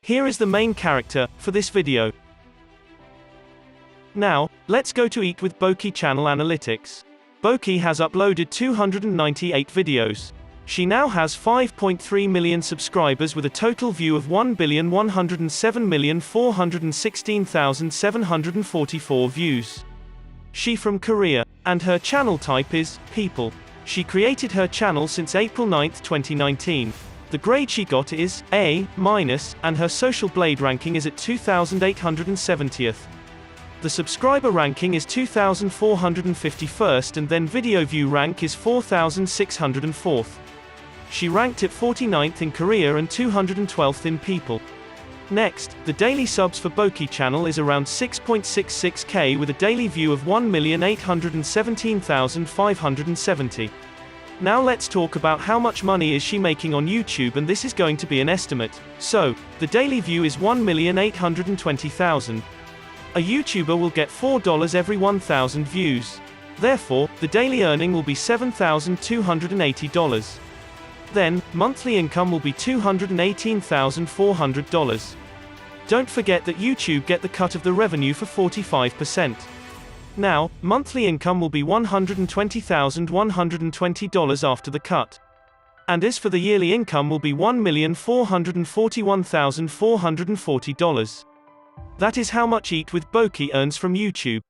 Here is the main character for this video. Now, let's go to Eat with Boki channel analytics. Boki has uploaded 298 videos. She now has 5.3 million subscribers with a total view of 1,107,416,744 views. She from Korea, and her channel type is people. She created her channel since April 9, 2019. The grade she got is A-, and her social blade ranking is at 2,870th. The subscriber ranking is 2,451st and then video view rank is 4,604th. She ranked at 49th in Korea and 212th in people. Next, the daily subs for Boki channel is around 6.66k with a daily view of 1,817,570. Now let's talk about how much money is she making on YouTube, and this is going to be an estimate. So, the daily view is 1,820,000. A YouTuber will get $4 every 1,000 views. Therefore, the daily earning will be $7,280. Then, monthly income will be $218,400. Don't forget that YouTube get the cut of the revenue for 45%. Now, monthly income will be $120,120 after the cut. And as for the yearly income will be $1,441,440. That is how much Eat with Boki earns from YouTube.